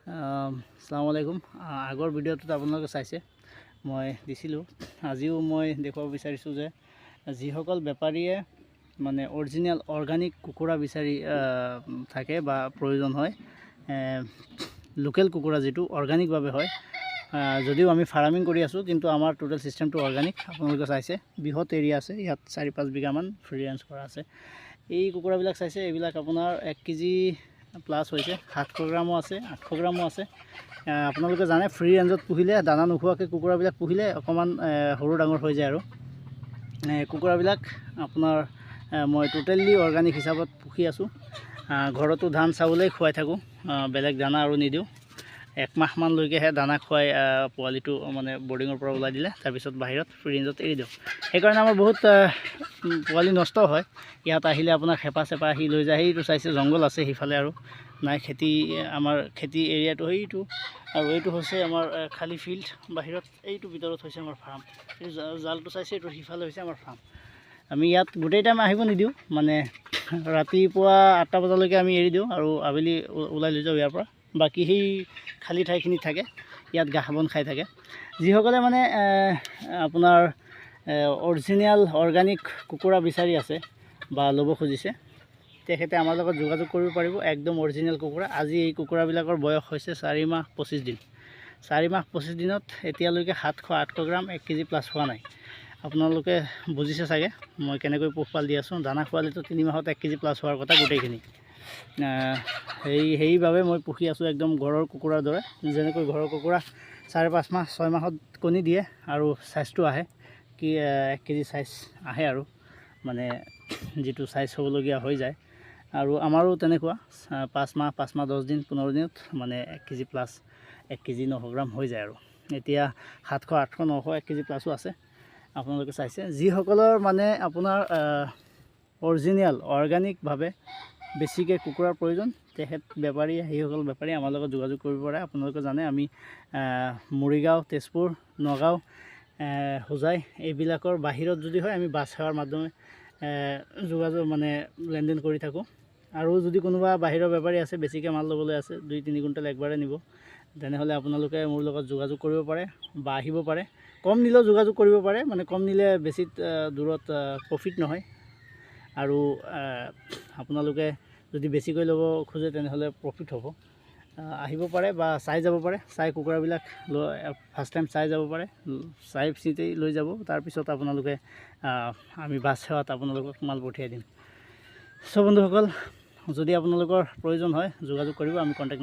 আসসালামু আলাইকুম। আগৰ ভিডিঅ'টোত আপোনালোকে চাইছে মই দিছিলোঁ। আজিও মই দেখুৱাব বিচাৰিছোঁ যে যিসকল বেপাৰীয়ে মানে অৰিজিনেল অৰ্গানিক কুকুৰা বিচাৰি থাকে বা প্ৰয়োজন হয়, লোকেল কুকুৰা যিটো অৰ্গানিকভাৱে হয়, যদিও আমি ফাৰ্মিং কৰি আছোঁ কিন্তু আমাৰ টোটেল চিষ্টেমটো অৰ্গানিক। আপোনালোকে চাইছে বৃহৎ এৰিয়া আছে, ইয়াত 4-5 বিঘামান ফ্ৰী ৰেঞ্জ কৰা আছে। এই কুকুৰাবিলাক চাইছে, এইবিলাক আপোনাৰ 1 কেজি প্লাছ হৈছে, 700 গ্ৰামো আছে, 800 গ্ৰামো আছে। আপোনালোকে জানে ফ্ৰী ৰেঞ্জত পুহিলে, দানা নোখোৱাকৈ কুকুৰাবিলাক পুহিলে অকণমান সৰু ডাঙৰ হৈ যায়। আৰু কুকুৰাবিলাক আপোনাৰ মই টোটেলি অৰ্গানিক হিচাপত পুহি আছোঁ। ঘৰতো ধান চাউলেই খুৱাই থাকোঁ, বেলেগ দানা আৰু নিদিওঁ। 1 মাহমানলৈকেহে দানা খুৱাই পোৱালিটো মানে বৰ্ডিঙৰ পৰা ওলাই দিলে, তাৰপিছত বাহিৰত ফ্ৰী ৰেঞ্জত এৰি দিওঁ। সেইকাৰণে আমাৰ বহুত পোৱালি নষ্ট হয়। ইয়াত আহিলে আপোনাৰ হেপা চেপা আহি লৈ যায়। সেইটো চাইছে জংঘল আছে সিফালে, আৰু নাই খেতি, আমাৰ খেতি এৰিয়াটো সেইটো, আৰু এইটো হৈছে আমাৰ খালী ফিল্ড। বাহিৰত এইটো ভিতৰত হৈছে আমাৰ ফাৰ্ম। এই জালটো চাইছে, এইটো সিফালে হৈছে আমাৰ ফাৰ্ম। আমি ইয়াত গোটেই টাইম আহিব নিদিওঁ, মানে ৰাতিপুৱা 8টা বজালৈকে আমি এৰি দিওঁ আৰু আবেলি ওলাই লৈ যাওঁ ইয়াৰ পৰা। বাকী সেই খালী ঠাইখিনিত থাকে, ইয়াত ঘাঁহ বন খাই থাকে। যিসকলে মানে আপোনাৰ অৰিজিনেল অৰ্গানিক কুকুৰা বিচাৰি আছে বা ল'ব খুজিছে, তেখেতে আমাৰ লগত যোগাযোগ কৰিব পাৰিব। একদম অৰিজিনেল কুকুৰা। আজি এই কুকুৰাবিলাকৰ বয়স হৈছে 4 মাহ 25 দিন। 4 মাহ 25 দিনত এতিয়ালৈকে 700-800 গ্ৰাম 1 কেজি প্লাছ হোৱা নাই। আপোনালোকে বুজিছে চাগে মই কেনেকৈ পোহপাল দি আছোঁ। দানা খোৱালেতো 3 মাহত 1 কেজি প্লাছ হোৱাৰ কথা গোটেইখিনি। সেইবাবে মই পুহি আছোঁ একদম ঘৰৰ কুকুৰাৰ দৰে। যেনেকৈ ঘৰৰ কুকুৰা 4-5 মাহ 6 মাহত কণী দিয়ে আৰু চাইজটো আহে, কি 1 কেজি চাইজ আহে, আৰু মানে যিটো চাইজ হ'বলগীয়া হৈ যায়। আৰু আমাৰো তেনেকুৱা 5 মাহ 10 দিন 15 দিনত মানে 1 কেজি প্লাছ 1 কেজি 900 গ্ৰাম হৈ যায়। আৰু এতিয়া 700, 800, 900, 1 কেজি প্লাছো আছে। আপোনালোকে চাইছে। যিসকলৰ মানে আপোনাৰ অৰিজিনেল অৰ্গানিকভাৱে বেছিকৈ কুকুৰাৰ প্ৰয়োজন, তেখেত বেপাৰী, সেইসকল বেপাৰী আমাৰ লগত যোগাযোগ কৰিব পাৰে। আপোনালোকে জানে আমি মৰিগাঁও, তেজপুৰ, নগাঁও, হোজাই এইবিলাকৰ বাহিৰত যদি হয় আমি বাছ সেৱাৰ মাধ্যমে যোগাযোগ মানে লেনদেন কৰি থাকোঁ। আৰু যদি কোনোবা বাহিৰৰ বেপাৰী আছে, বেছিকৈ মাল ল'বলৈ আছে, 2-3 কুইণ্টেল একবাৰে নিব, তেনেহ'লে আপোনালোকে মোৰ লগত যোগাযোগ কৰিব পাৰে বা আহিব পাৰে। কম নিলেও যোগাযোগ কৰিব পাৰে, মানে কম নিলে বেছি দূৰত প্ৰফিট নহয়। আৰু আপোনালোকে যদি বেছিকৈ ল'ব খোজে তেনেহ'লে প্ৰফিট হ'ব। আহিব পাৰে বা চাই যাব পাৰে। চাই কুকুৰাবিলাক ফাৰ্ষ্ট টাইম চাই যাব পাৰে, চাই চিতি লৈ যাব। তাৰপিছত আপোনালোকে আমি বাছ সেৱাত আপোনালোকক মাল পঠিয়াই দিম। বন্ধুসকল, যদি আপোনালোকৰ প্ৰয়োজন হয় যোগাযোগ কৰিব। আমি কণ্টেক্ট